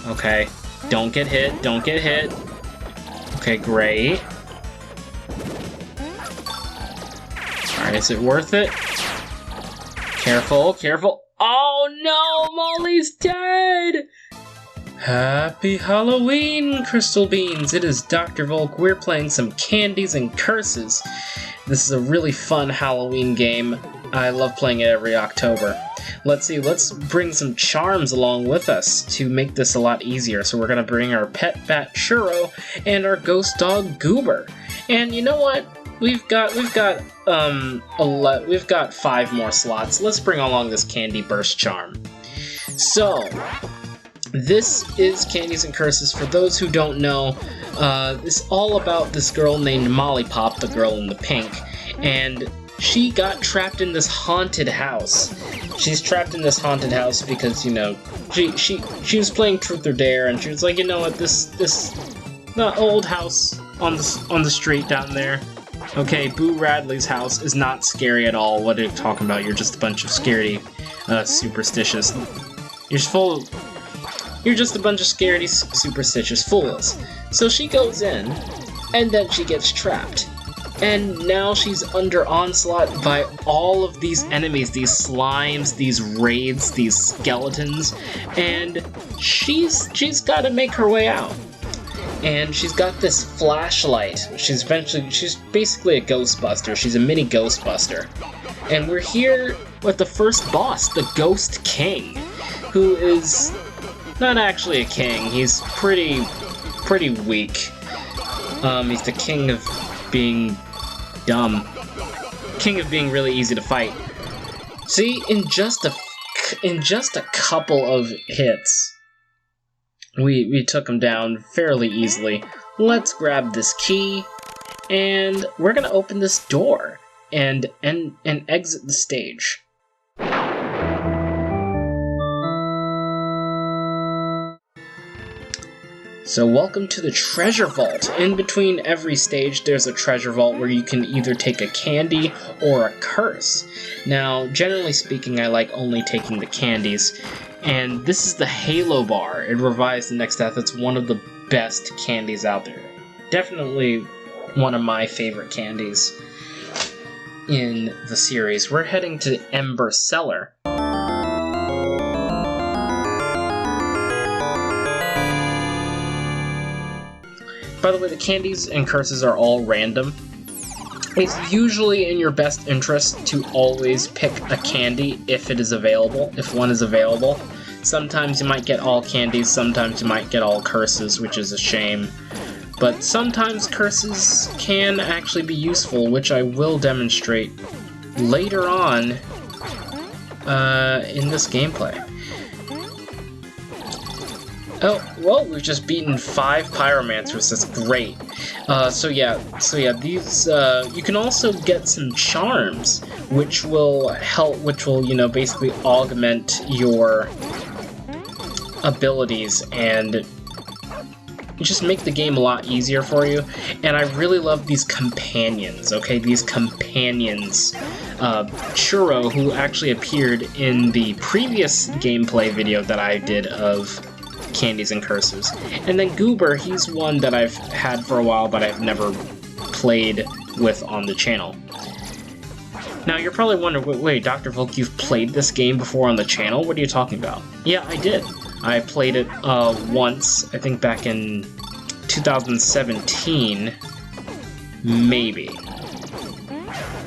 Okay. Don't get hit. Don't get hit. Okay, great. Alright, is it worth it? Careful, careful. Oh no! Molli's dead! Happy Halloween, Crystal Beans! It is Dr. Volk. We're playing some Candies N Curses. This is a really fun Halloween game. I love playing it every October. Let's see, let's bring some charms along with us to make this a lot easier. So we're gonna bring our pet bat Churro and our ghost dog Goober. And you know what? We've got 5 more slots. Let's bring along this Candy Burst charm. So this is Candies N Curses. For those who don't know, it's all about this girl named Molli Pop, the girl in the pink, and she got trapped in this haunted house. She's trapped in this haunted house because, you know, she was playing Truth or Dare, and she was like, you know what, the old house on the street down there. Okay, Boo Radley's house is not scary at all. What are you talking about? You're just a bunch of scaredy, superstitious. You're just a bunch of scaredy, superstitious fools. So she goes in, and then she gets trapped. And now she's under onslaught by all of these enemies, these slimes, these wraiths, these skeletons, and she's got to make her way out. And she's got this flashlight. She's basically a Ghostbuster. She's a mini Ghostbuster. And we're here with the first boss, the Ghost King, who is not actually a king. He's pretty weak. He's the king of being dumb. King of being really easy to fight. See, in just a couple of hits, we took him down fairly easily. Let's grab this key, and we're gonna open this door and exit the stage. So welcome to the treasure vault. In between every stage there's a treasure vault where you can either take a candy or a curse. Now, generally speaking, I like only taking the candies. And this is the Halo bar. It revives the next death. It's one of the best candies out there. Definitely one of my favorite candies in the series. We're heading to Ember Cellar. By the way, the Candies N Curses are all random. It's usually in your best interest to always pick a candy if it is available, if one is available. Sometimes you might get all candies, sometimes you might get all curses, which is a shame. But sometimes curses can actually be useful, which I will demonstrate later on in this gameplay. Oh, well, we've just beaten 5 pyromancers. That's great. So yeah, these, you can also get some charms, which will you know, basically augment your abilities and just make the game a lot easier for you. And I really love these companions, okay? These companions. Churro, who actually appeared in the previous gameplay video that I did of Candies N Curses. And then Goober, he's one that I've had for a while, but I've never played with on the channel. Now, you're probably wondering, wait, Dr. Volk, you've played this game before on the channel? What are you talking about? Yeah, I did. I played it once, I think back in 2017, maybe.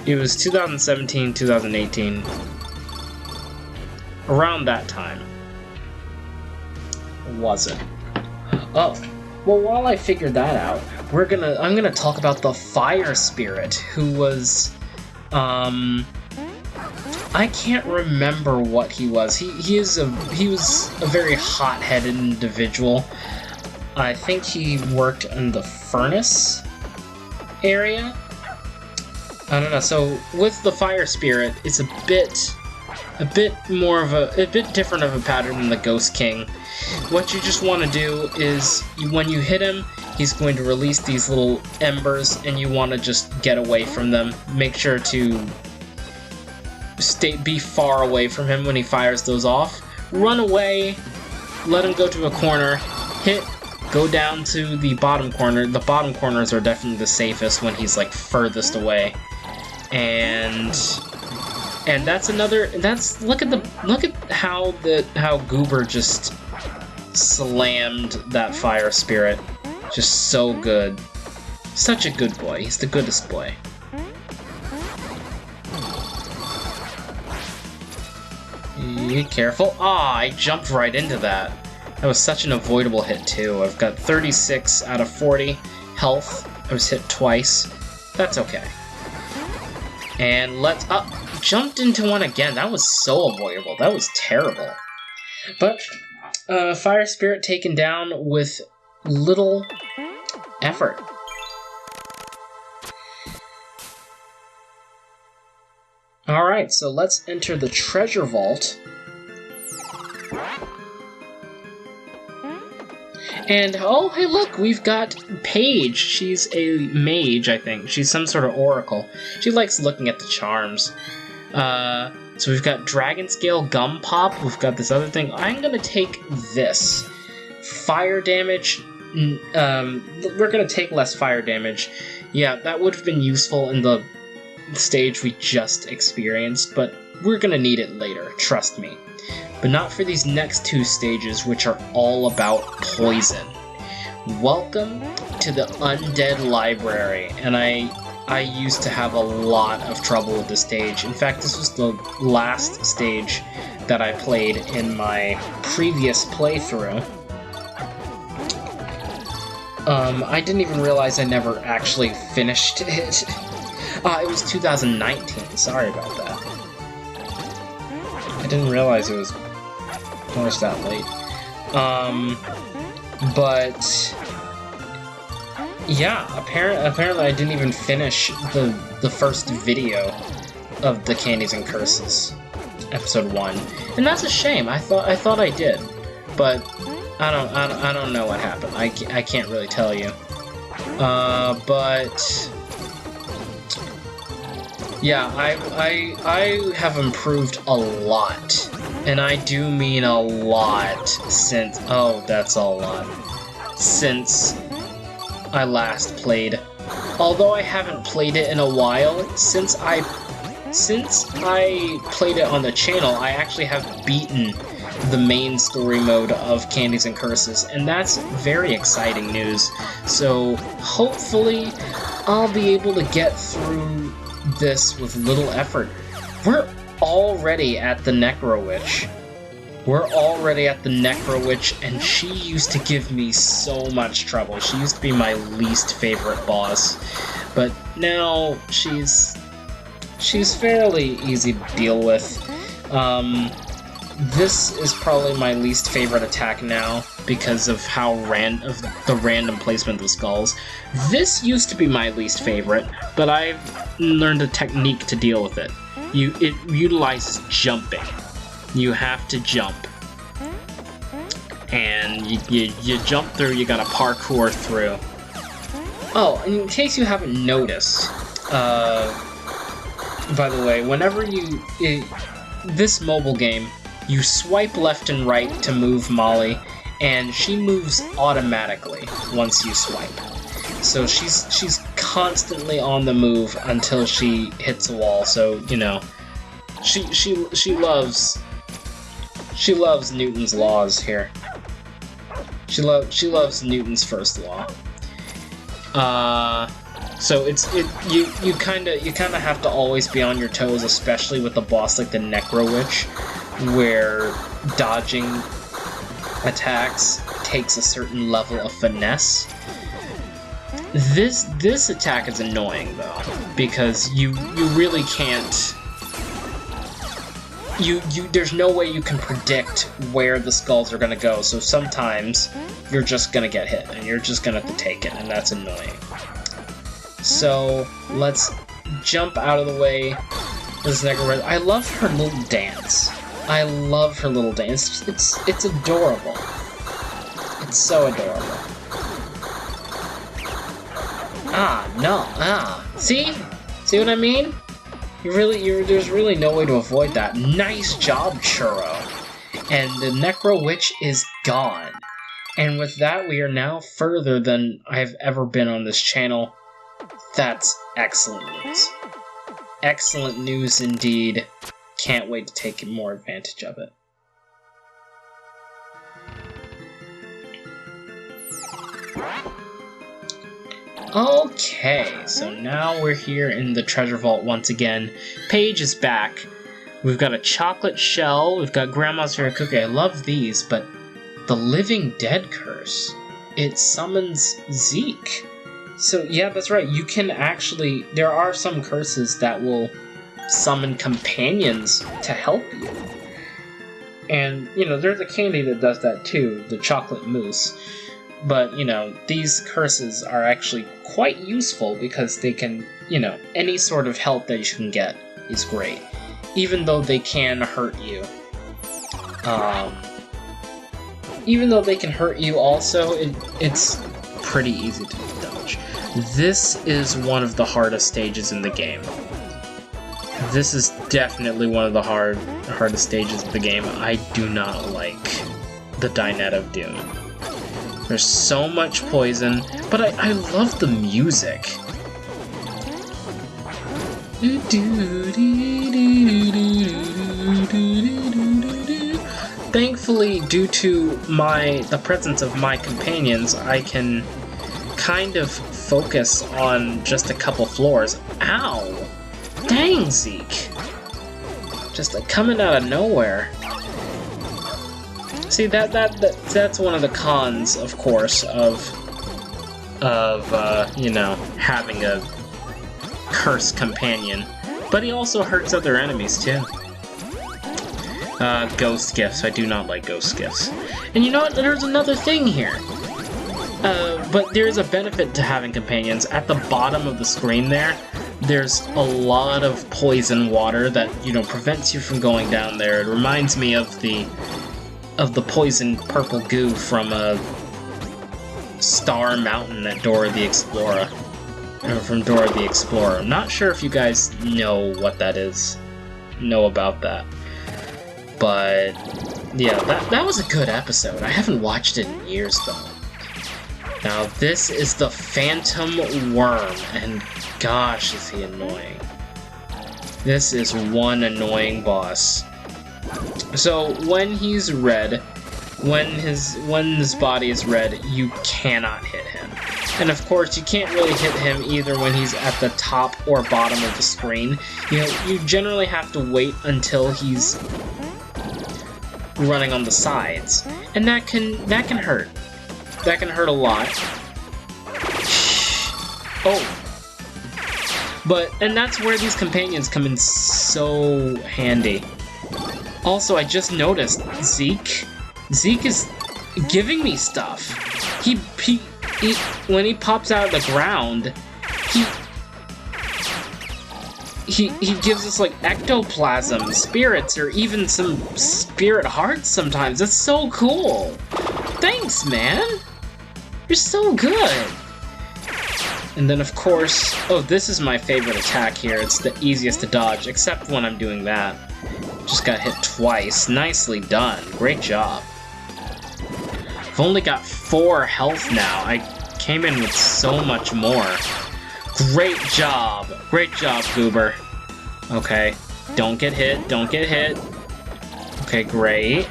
It was 2017, 2018, around that time. Was it? Oh, well, while I figured that out, I'm gonna talk about the Fire Spirit, who was, I can't remember what he was. He was a very hot-headed individual. I think he worked in the furnace area. I don't know. So with the Fire Spirit, it's a bit different of a pattern than the Ghost King. What you just want to do is, when you hit him, he's going to release these little embers, and you want to just get away from them. Make sure to be far away from him when he fires those off. Run away, let him go to a corner, hit, go down to the bottom corner. The bottom corners are definitely the safest when he's like furthest away. And that's another, look at how Goober just slammed that fire spirit. Just so good. Such a good boy. He's the goodest boy. Be careful. Ah, I jumped right into that. That was such an avoidable hit, too. I've got 36 out of 40 health. I was hit twice. That's okay. And let's... jumped into one again. That was so avoidable. That was terrible. But, Fire Spirit taken down with little effort. Alright, so let's enter the treasure vault. And, oh, hey look, we've got Paige. She's a mage, I think. She's some sort of oracle. She likes looking at the charms. So we've got Dragon Scale Gum Pop. We've got this other thing. I'm gonna take this. Fire damage. We're gonna take less fire damage. Yeah, that would have been useful in the stage we just experienced, but we're gonna need it later, trust me. But not for these next two stages, which are all about poison. Welcome to the Undead Library, and I used to have a lot of trouble with this stage. In fact, this was the last stage that I played in my previous playthrough. I didn't even realize I never actually finished it. It was 2019, sorry about that. I didn't realize it was that late. But yeah, apparently I didn't even finish the first video of the Candies N Curses, episode 1, and that's a shame. I thought I did, but I don't know what happened. I can't really tell you. But yeah, I have improved a lot, and I do mean a lot since that's a lot since I last played. Although I haven't played it in a while, since I played it on the channel, I actually have beaten the main story mode of Candies N Curses, and that's very exciting news. So hopefully I'll be able to get through this with little effort. We're already at the Necro-Witch. And she used to give me so much trouble. She used to be my least favorite boss, but now she's fairly easy to deal with. This is probably my least favorite attack now because of how the random placement of the skulls. This used to be my least favorite, but I've learned a technique to deal with it. It utilizes jumping. You have to jump. And you jump through, you gotta parkour through. Oh, in case you haven't noticed, by the way, whenever this mobile game, you swipe left and right to move Molly, and she moves automatically once you swipe. So she's constantly on the move until she hits a wall. So you know, she loves Newton's laws here. She loves Newton's first law. So you kind of have to always be on your toes, especially with a boss like the Necro-Witch, where dodging attacks takes a certain level of finesse. This attack is annoying though, because you really can't. There's no way you can predict where the skulls are gonna go, so sometimes you're just gonna get hit, and you're just gonna have to take it, and that's annoying. So, let's jump out of the way. This Necro-Witch. I love her little dance. It's adorable. It's so adorable. See what I mean? There's really no way to avoid that. Nice job, Churro. And the Necro Witch is gone. And with that, we are now further than I've ever been on this channel. That's excellent news. Excellent news indeed. Can't wait to take more advantage of it. Okay, so now we're here in the treasure vault once again. Paige is back. We've got a chocolate shell, we've got Grandma's favorite cookie. I love these, but the Living Dead curse, it summons Zeke. So yeah, that's right, you can actually, there are some curses that will summon companions to help you. And, you know, there's a candy that does that too, the chocolate mousse. But, you know, these curses are actually quite useful because they can, you know, any sort of help that you can get is great. Even though they can hurt you. Even though they can hurt you also, it's pretty easy to dodge. This is one of the hardest stages in the game. This is definitely one of the hardest stages of the game. I do not like the Dinette of Doom. There's so much poison, but I love the music. Thankfully, due to the presence of my companions, I can kind of focus on just a couple floors. Ow! Dang, Zeke! Just like coming out of nowhere. See, that's one of the cons, of course, of you know, having a cursed companion. But he also hurts other enemies, too. Ghost gifts. I do not like ghost gifts. And you know what? There's another thing here. But there's a benefit to having companions. At the bottom of the screen there's a lot of poison water that, you know, prevents you from going down there. It reminds me of the poison purple goo from Star Mountain at Dora the Explorer. Or from Dora the Explorer. I'm not sure if you guys know what that is. Know about that. But yeah, that was a good episode. I haven't watched it in years though. Now this is the Phantom Worm, and gosh is he annoying. This is one annoying boss. So when he's red, when his body is red, you cannot hit him. And of course, you can't really hit him either when he's at the top or bottom of the screen. You know, you generally have to wait until he's running on the sides, and that can hurt. That can hurt a lot. Oh. And that's where these companions come in so handy. Also, I just noticed Zeke is giving me stuff. He when he pops out of the ground, he gives us like ectoplasm, spirits, or even some spirit hearts sometimes. That's so cool. Thanks, man. You're so good. And then of course, oh, this is my favorite attack here. It's the easiest to dodge, except when I'm doing that. Just got hit twice. Nicely done. Great job. I've only got 4 health now. I came in with so much more. Great job. Great job, Goober. Okay. Don't get hit. Don't get hit. Okay, great.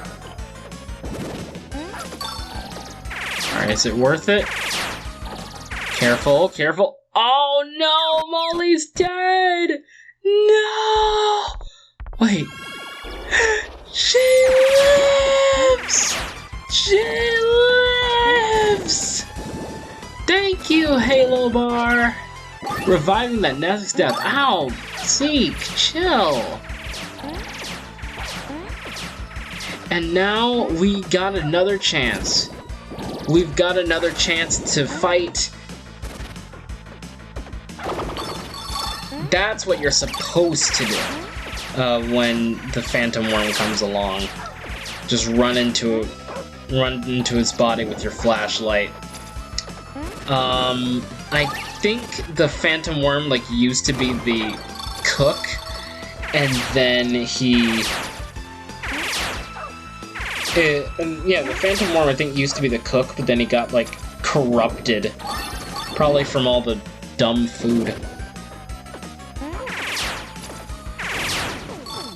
Alright, is it worth it? Careful, careful. Oh no! Molly's dead! No! Wait. She lives! She lives! Thank you, Halo Bar! Reviving that next death. Ow! Zeke, chill! And now we got another chance. We've got another chance to fight. That's what you're supposed to do when the Phantom Worm comes along. Just run into his body with your flashlight. I think the Phantom Worm like used to be the cook, and then he Yeah, the Phantom Worm I think used to be the cook, but then he got, like, corrupted. Probably from all the dumb food.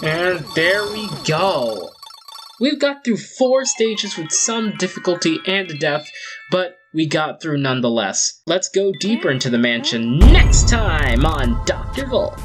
And there we go! We've got through 4 stages with some difficulty and death, but we got through nonetheless. Let's go deeper into the mansion next time on Dr. Volk!